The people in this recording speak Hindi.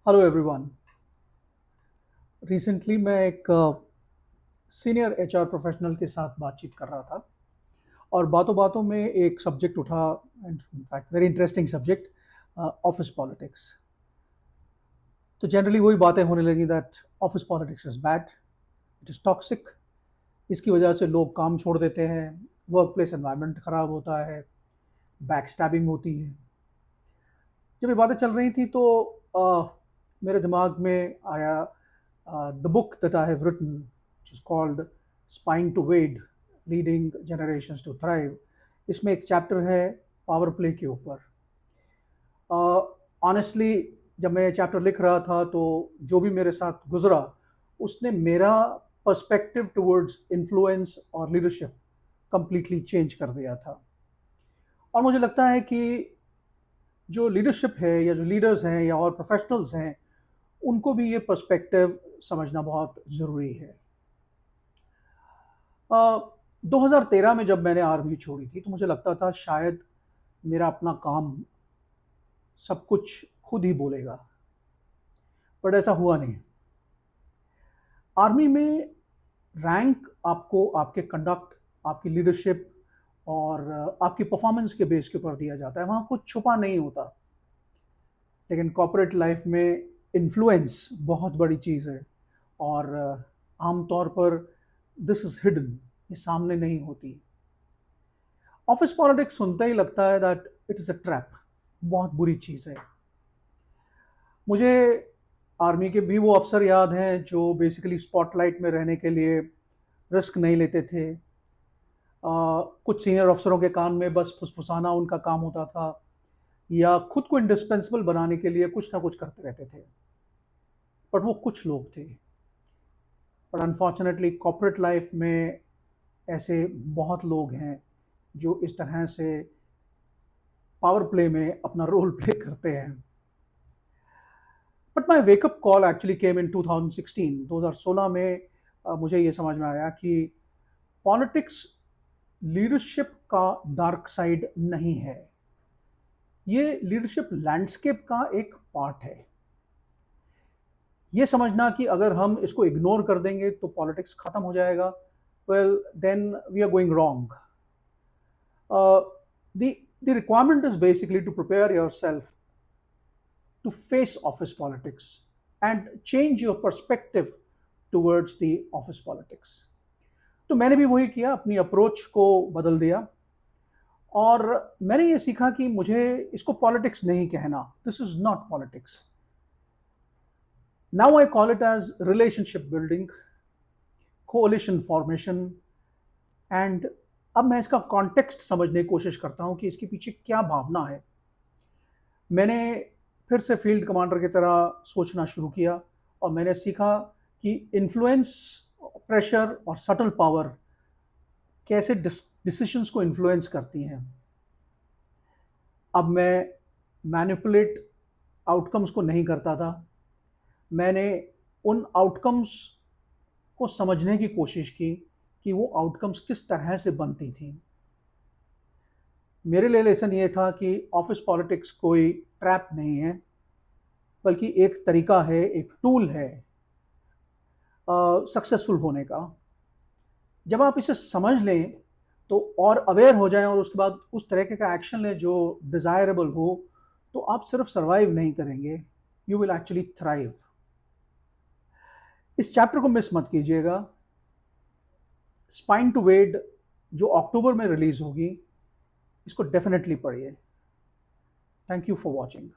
Hello everyone. रिसेंटली मैं एक सीनियर एचआर प्रोफेशनल के साथ बातचीत कर रहा था और बातों बातों में एक सब्जेक्ट उठा, in fact very interesting subject, office politics. तो जनरली वही बातें होने लगी that office politics is bad, it is toxic. इसकी वजह से लोग काम छोड़ देते हैं, वर्क प्लेस एनवायरनमेंट ख़राब होता है, बैक स्टैबिंग होती है। जब ये बातें चल रही थी तो मेरे दिमाग में आया the book that I have written, which is called Spine to Wade, Leading Generations to Thrive. इसमें एक चैप्टर है पावर प्ले के ऊपर। ऑनेस्टली जब मैं ये चैप्टर लिख रहा था तो जो भी मेरे साथ गुजरा उसने मेरा पर्सपेक्टिव टुवर्ड्स इन्फ्लुएंस और लीडरशिप कंप्लीटली चेंज कर दिया था। और मुझे लगता है कि जो लीडरशिप है या जो लीडर्स हैं या और प्रोफेशनल्स हैं उनको भी ये पर्सपेक्टिव समझना बहुत ज़रूरी है। 2013 में जब मैंने आर्मी छोड़ी थी तो मुझे लगता था शायद मेरा अपना काम सब कुछ खुद ही बोलेगा, बट ऐसा हुआ नहीं। आर्मी में रैंक आपको आपके कंडक्ट, आपकी लीडरशिप और आपकी परफॉर्मेंस के बेस के ऊपर दिया जाता है, वहाँ कुछ छुपा नहीं होता। लेकिन कॉर्पोरेट लाइफ में इन्फ्लुएंस बहुत बड़ी चीज़ है और आमतौर पर दिस इज़ हिडन, ये सामने नहीं होती। ऑफिस पॉलिटिक्स सुनते ही लगता है that it is a trap, बहुत बुरी चीज़ है। मुझे आर्मी के भी वो अफसर याद हैं जो बेसिकली स्पॉटलाइट में रहने के लिए रिस्क नहीं लेते थे। कुछ सीनियर अफसरों के कान में बस फुसफुसाना उनका काम होता था या खुद को इंडिस्पेंसिबल बनाने के लिए कुछ ना कुछ करते रहते थे, बट वो कुछ लोग थे। बट अनफॉर्चुनेटली कॉर्पोरेट लाइफ में ऐसे बहुत लोग हैं जो इस तरह से पावर प्ले में अपना रोल प्ले करते हैं। But my wake up call actually came in 2016। 2016 में मुझे ये समझ में आया कि पॉलिटिक्स लीडरशिप का डार्क साइड नहीं है, ये लीडरशिप लैंडस्केप का एक पार्ट है। ये समझना कि अगर हम इसको इग्नोर कर देंगे तो पॉलिटिक्स खत्म हो जाएगा, well then we are going wrong. The requirement is basically to prepare yourself to face office politics and change your perspective towards the office politics. तो मैंने भी वही किया, अपनी अप्रोच को बदल दिया और मैंने ये सीखा कि मुझे इसको पॉलिटिक्स नहीं कहना, this is not politics. Now I call it as relationship building, coalition formation and अब मैं इसका कॉन्टेक्स्ट समझने की कोशिश करता हूँ कि इसके पीछे क्या भावना है। मैंने फिर से फील्ड कमांडर की तरह सोचना शुरू किया और मैंने सीखा कि इन्फ्लुएंस, प्रेशर और सटल पावर कैसे डिसीजंस को इन्फ्लुएंस करती हैं। अब मैं मैनिपुलेट आउटकम्स को नहीं करता था, मैंने उन आउटकम्स को समझने की कोशिश की कि वो आउटकम्स किस तरह से बनती थी। मेरे लिए लेसन ये था कि ऑफिस पॉलिटिक्स कोई ट्रैप नहीं है, बल्कि एक तरीका है, एक टूल है सक्सेसफुल होने का। जब आप इसे समझ लें तो और अवेयर हो जाएं और उसके बाद उस तरह का एक्शन लें जो डिज़ायरेबल हो, तो आप सिर्फ सर्वाइव नहीं करेंगे, यू विल एक्चुअली थ्राइव। इस चैप्टर को मिस मत कीजिएगा। स्पाइन टू वेड जो अक्टूबर में रिलीज होगी, इसको डेफिनेटली पढ़िए। Thank you for watching.